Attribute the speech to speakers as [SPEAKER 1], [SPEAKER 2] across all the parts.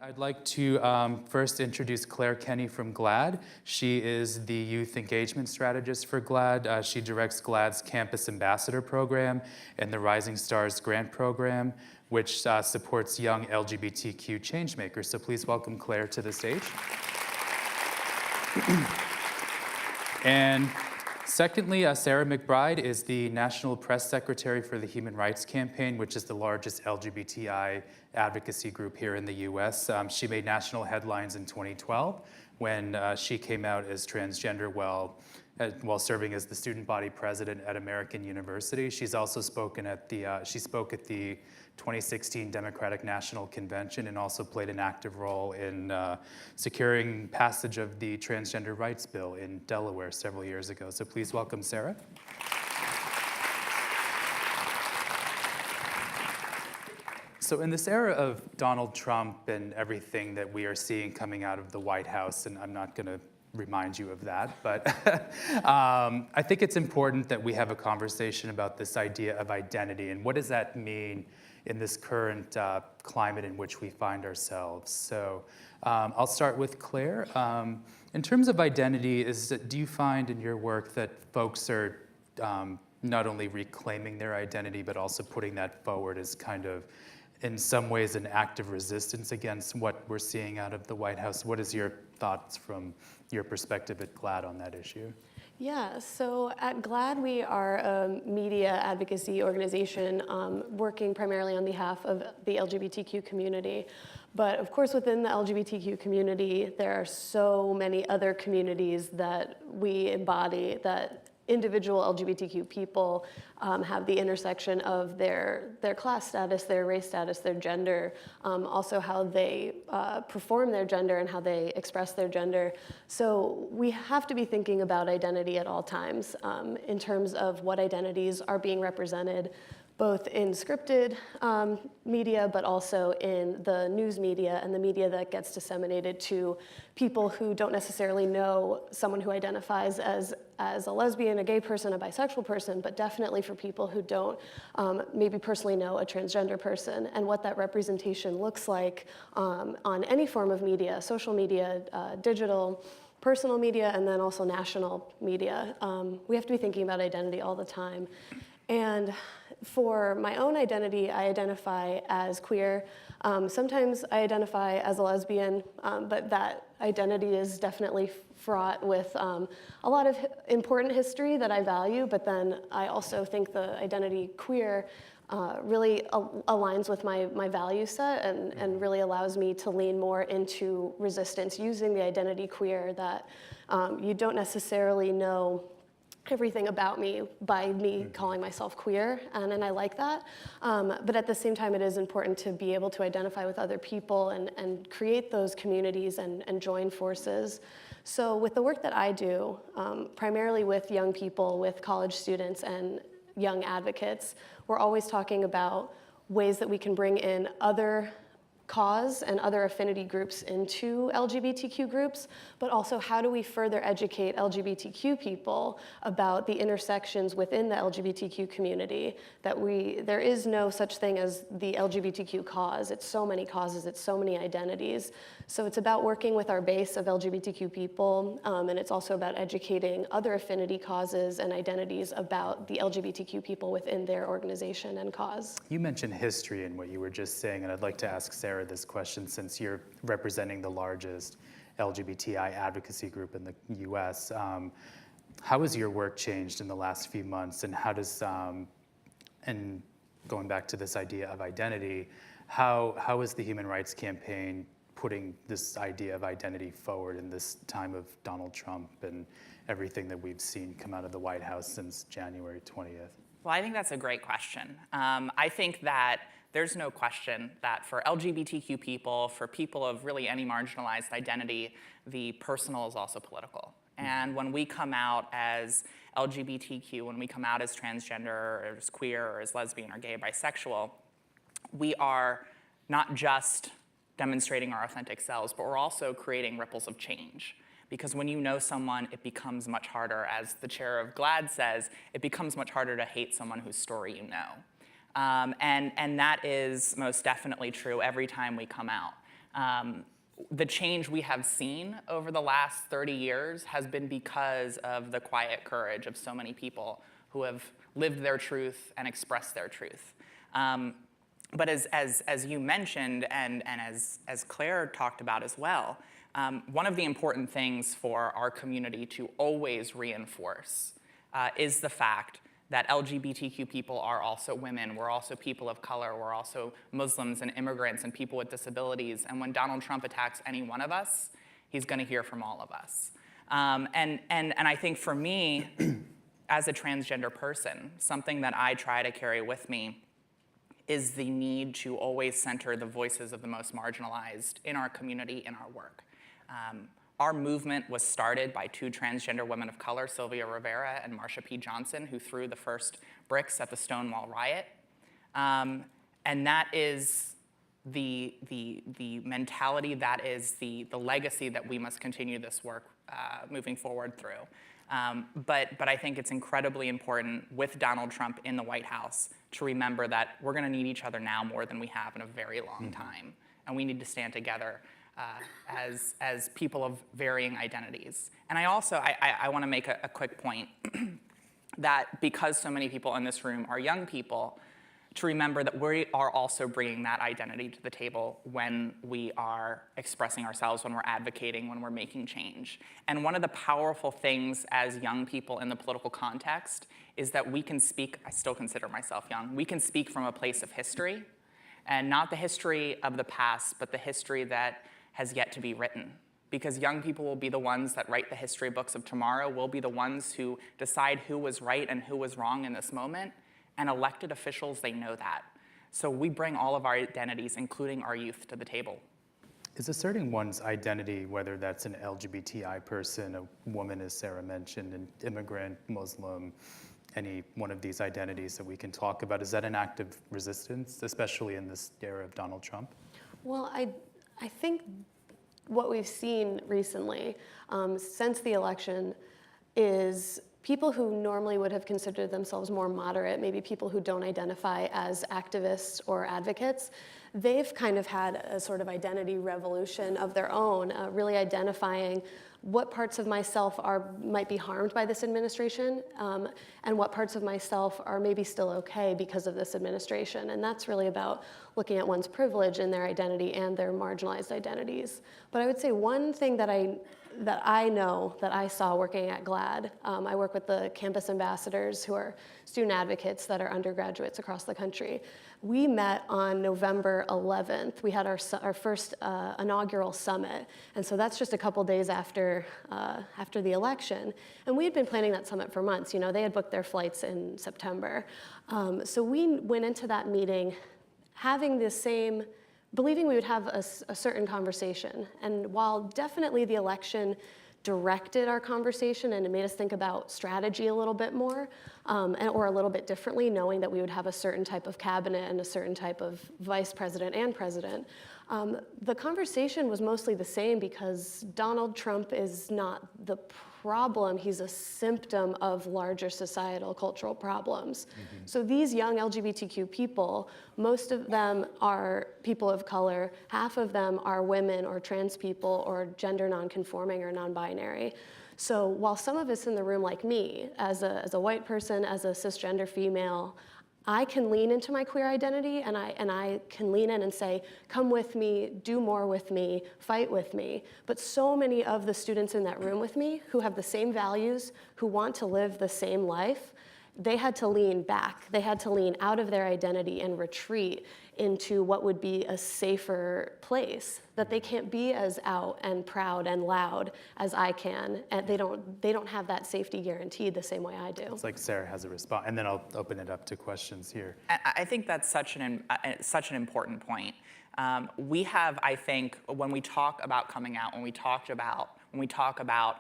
[SPEAKER 1] I'd like to first introduce Claire Kenny from GLAD. She is the Youth Engagement Strategist for GLAD. She directs GLAD's Campus Ambassador Program and the Rising Stars Grant Program, which supports young LGBTQ changemakers. So please welcome Claire to the stage. And secondly, Sarah McBride is the National Press Secretary for the Human Rights Campaign, which is the largest LGBTI advocacy group here in the US. She made national headlines in 2012 when she came out as transgender while serving as the student body president at American University. She's also spoken at she spoke at the 2016 Democratic National Convention and also played an active role in securing passage of the Transgender Rights Bill in Delaware several years ago. So please welcome Sarah. So in this era of Donald Trump and everything that we are seeing coming out of the White House, and I'm not going to remind you of that, but I think it's important that we have a conversation about this idea of identity and what does that mean in this current climate in which we find ourselves. So I'll start with Claire. In terms of identity, do you find in your work that folks are not only reclaiming their identity, but also putting that forward as kind of, in some ways, an act of resistance against what we're seeing out of the White House? What is your thoughts from your perspective at GLAD on that issue?
[SPEAKER 2] Yeah, so at GLAD, we are a media advocacy organization working primarily on behalf of the LGBTQ community. But of course, within the LGBTQ community, there are so many other communities that we embody, that individual LGBTQ people have the intersection of their class status, their race status, their gender, also how they perform their gender and how they express their gender. So we have to be thinking about identity at all times in terms of what identities are being represented both in scripted media, but also in the news media and the media that gets disseminated to people who don't necessarily know someone who identifies as a lesbian, a gay person, a bisexual person, but definitely for people who don't maybe personally know a transgender person, and what that representation looks like on any form of media, social media, digital, personal media, and then also national media. We have to be thinking about identity all the time. And for my own identity, I identify as queer. Sometimes I identify as a lesbian, but that identity is definitely fraught with a lot of important history that I value, but then I also think the identity queer really aligns with my value set and really allows me to lean more into resistance using the identity queer, that you don't necessarily know everything about me by me calling myself queer, and I like that. But at the same time, it is important to be able to identify with other people and create those communities and join forces. So with the work that I do, primarily with young people, with college students and young advocates, we're always talking about ways that we can bring in other cause and other affinity groups into LGBTQ groups, but also how do we further educate LGBTQ people about the intersections within the LGBTQ community, that there is no such thing as the LGBTQ cause. It's so many causes, it's so many identities. So it's about working with our base of LGBTQ people, and it's also about educating other affinity causes and identities about the LGBTQ people within their organization and cause.
[SPEAKER 1] You mentioned history in what you were just saying, and I'd like to ask Sarah this question since you're representing the largest LGBTI advocacy group in the US. How has your work changed in the last few months, and how does, and going back to this idea of identity, how is the Human Rights Campaign putting this idea of identity forward in this time of Donald Trump and everything that we've seen come out of the White House since January 20th?
[SPEAKER 3] Well, I think that's a great question. I think that there's no question that for LGBTQ people, for people of really any marginalized identity, the personal is also political. And when we come out as LGBTQ, when we come out as transgender or as queer or as lesbian or gay or bisexual, we are not just demonstrating our authentic selves, but we're also creating ripples of change. Because when you know someone, it becomes much harder, as the chair of GLAD says, it becomes much harder to hate someone whose story you know. And that is most definitely true every time we come out. The change we have seen over the last 30 years has been because of the quiet courage of so many people who have lived their truth and expressed their truth. But as you mentioned, and as Claire talked about as well, one of the important things for our community to always reinforce is the fact that LGBTQ people are also women, we're also people of color, we're also Muslims and immigrants and people with disabilities. And when Donald Trump attacks any one of us, he's gonna hear from all of us. And I think for me, as a transgender person, something that I try to carry with me is the need to always center the voices of the most marginalized in our community, in our work. Our movement was started by two transgender women of color, Sylvia Rivera and Marsha P. Johnson, who threw the first bricks at the Stonewall riot. And that is the mentality, that is the legacy that we must continue this work moving forward through. But I think it's incredibly important with Donald Trump in the White House to remember that we're gonna need each other now more than we have in a very long time. And we need to stand together as people of varying identities. And I also, I wanna make a quick point that because so many people in this room are young people, to remember that we are also bringing that identity to the table when we are expressing ourselves, when we're advocating, when we're making change. And one of the powerful things as young people in the political context is that we can speak, I still consider myself young, we can speak from a place of history, and not the history of the past, but the history that has yet to be written. Because young people will be the ones that write the history books of tomorrow, will be the ones who decide who was right and who was wrong in this moment, and elected officials, they know that. So we bring all of our identities, including our youth, to the table.
[SPEAKER 1] Is asserting one's identity, whether that's an LGBTI person, a woman, as Sarah mentioned, an immigrant, Muslim, any one of these identities that we can talk about, is that an act of resistance, especially in this era of Donald Trump?
[SPEAKER 2] Well, I think what we've seen recently since the election is people who normally would have considered themselves more moderate, maybe people who don't identify as activists or advocates, they've kind of had a sort of identity revolution of their own, really identifying what parts of myself might be harmed by this administration, and what parts of myself are maybe still okay because of this administration. And that's really about looking at one's privilege and their identity and their marginalized identities. But I would say one thing that I know that I saw working at GLAAD, I work with the campus ambassadors who are student advocates that are undergraduates across the country. We met on November 11th. We had our first inaugural summit. And so that's just a couple days after the election. And we had been planning that summit for months. You know, they had booked their flights in September. So we went into that meeting having the same, believing we would have a certain conversation. And while definitely the election directed our conversation and it made us think about strategy a little bit more, or a little bit differently, knowing that we would have a certain type of cabinet and a certain type of vice president and president, the conversation was mostly the same because Donald Trump is not the problem, he's a symptom of larger societal cultural problems. Mm-hmm. So these young LGBTQ people, most of them are people of color, half of them are women or trans people or gender nonconforming or non-binary. So while some of us in the room, like me, as a white person, as a cisgender female, I can lean into my queer identity and I can lean in and say, come with me, do more with me, fight with me. But so many of the students in that room with me who have the same values, who want to live the same life, they had to lean back. They had to lean out of their identity and retreat into what would be a safer place, that they can't be as out and proud and loud as I can, and they don't have that safety guaranteed the same way I do.
[SPEAKER 1] It's like Sarah has a response, and then I'll open it up to questions here.
[SPEAKER 3] I think that's such an important point. We have, I think, when we talk about coming out, when we talk about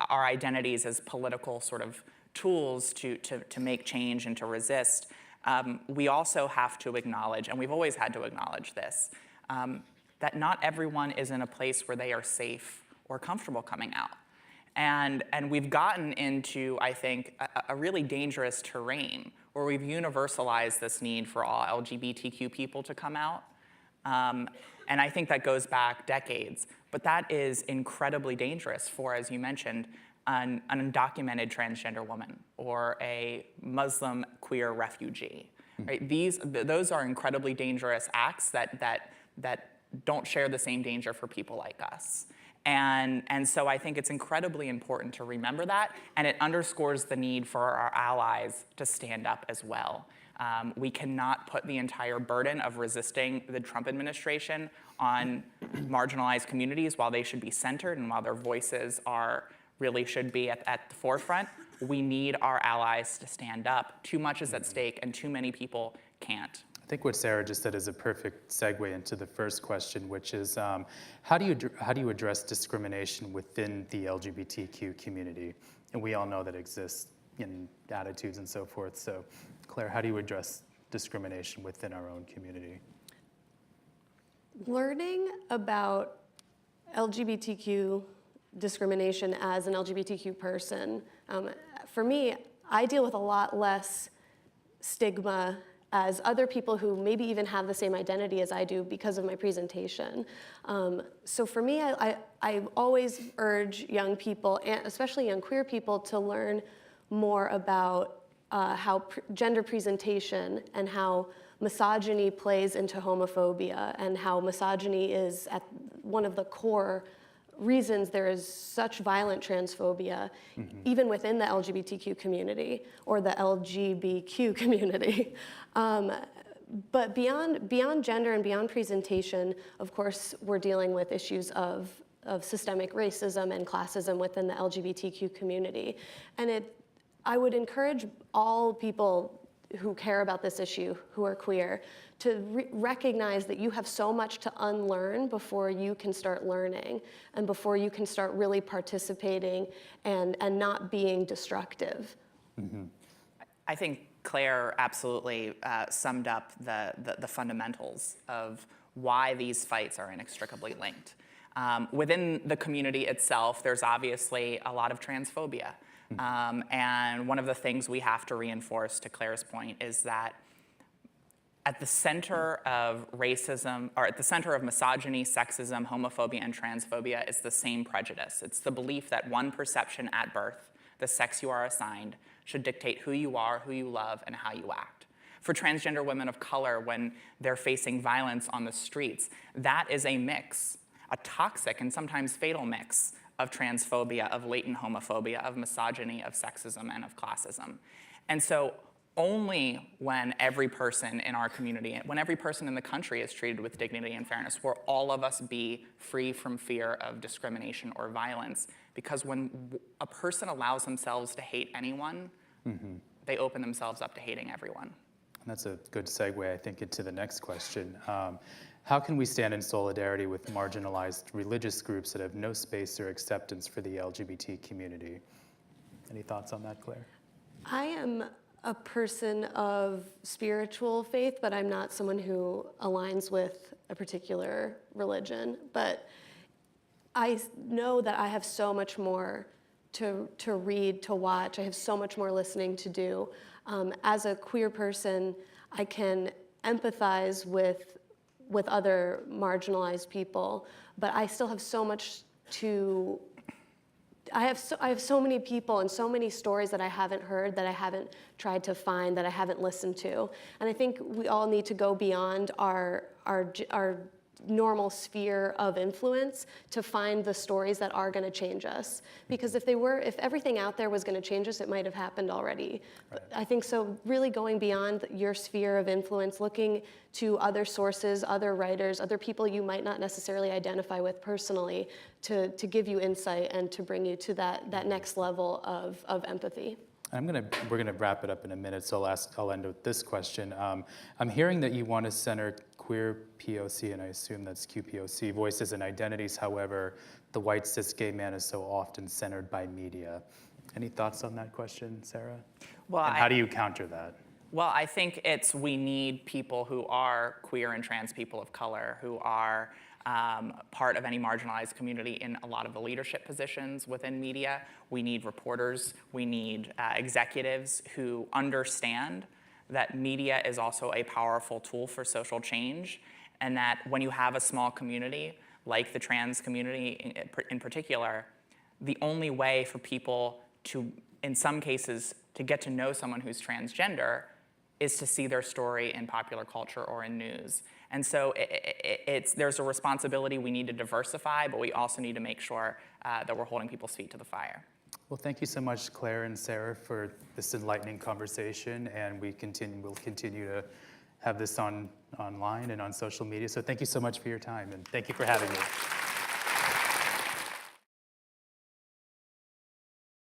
[SPEAKER 3] our identities as political sort of tools to make change and to resist, we also have to acknowledge, and we've always had to acknowledge this, that not everyone is in a place where they are safe or comfortable coming out. And we've gotten into, I think, a really dangerous terrain where we've universalized this need for all LGBTQ people to come out. And I think that goes back decades. But that is incredibly dangerous for, as you mentioned, an undocumented transgender woman or a Muslim queer refugee. Right? Those are incredibly dangerous acts that don't share the same danger for people like us. And so I think it's incredibly important to remember that, and it underscores the need for our allies to stand up as well. We cannot put the entire burden of resisting the Trump administration on marginalized communities while they should be centered and while their voices really should be at the forefront. We need our allies to stand up. Too much is at stake, and too many people can't.
[SPEAKER 1] I think what Sarah just said is a perfect segue into the first question, which is how do you address discrimination within the LGBTQ community? And we all know that exists in attitudes and so forth. So, Claire, how do you address discrimination within our own community?
[SPEAKER 2] Learning about LGBTQ discrimination as an LGBTQ person, for me, I deal with a lot less stigma as other people who maybe even have the same identity as I do because of my presentation. So for me, I always urge young people, and especially young queer people, to learn more about how gender presentation and how misogyny plays into homophobia, and how misogyny is at one of the core reasons there is such violent transphobia, even within the LGBTQ community or the LGBTQ community. But beyond gender and beyond presentation, of course, we're dealing with issues of systemic racism and classism within the LGBTQ community. And I would encourage all people who care about this issue, who are queer, to recognize that you have so much to unlearn before you can start learning and before you can start really participating and not being destructive.
[SPEAKER 3] I think Claire absolutely summed up the fundamentals of why these fights are inextricably linked. Within the community itself, there's obviously a lot of transphobia. And one of the things we have to reinforce, to Claire's point, is that at the center of racism, or at the center of misogyny, sexism, homophobia, and transphobia is the same prejudice. It's the belief that one perception at birth, the sex you are assigned, should dictate who you are, who you love, and how you act. For transgender women of color, when they're facing violence on the streets, that is a mix, a toxic and sometimes fatal mix of transphobia, of latent homophobia, of misogyny, of sexism, and of classism. And so only when every person in our community, when every person in the country is treated with dignity and fairness, will all of us be free from fear of discrimination or violence. Because when a person allows themselves to hate anyone, they open themselves up to hating everyone.
[SPEAKER 1] And that's a good segue, I think, into the next question. How can we stand in solidarity with marginalized religious groups that have no space or acceptance for the LGBT community? Any thoughts on that, Claire?
[SPEAKER 2] I am a person of spiritual faith, but I'm not someone who aligns with a particular religion. But I know that I have so much more to read, to watch. I have so much more listening to do. As a queer person, I can empathize with other marginalized people, but I still have so much to. I have so many people and so many stories that I haven't heard, that I haven't tried to find, that I haven't listened to, and I think we all need to go beyond our normal sphere of influence to find the stories that are going to change us. Because if everything out there was going to change us, it might have happened already. Right. I think so. Really going beyond your sphere of influence, looking to other sources, other writers, other people you might not necessarily identify with personally, to give you insight and to bring you to that next level of empathy.
[SPEAKER 1] We're gonna wrap it up in a minute, so I'll end with this question. I'm hearing that you want to center queer POC, and I assume that's QPOC, voices and identities. However, the white cis gay man is so often centered by media. Any thoughts on that question, Sarah?
[SPEAKER 3] Well,
[SPEAKER 1] and how do you counter that?
[SPEAKER 3] Well, I think we need people who are queer and trans people of color, who are part of any marginalized community in a lot of the leadership positions within media. We need reporters, we need executives who understand that media is also a powerful tool for social change, and that when you have a small community, like the trans community in particular, the only way for people to, in some cases, to get to know someone who's transgender is to see their story in popular culture or in news. And so there's a responsibility. We need to diversify, but we also need to make sure that we're holding people's feet to the fire.
[SPEAKER 1] Well, thank you so much, Claire and Sarah, for this enlightening conversation, and we'll continue to have this online and on social media. So thank you so much for your time, and thank you for having me.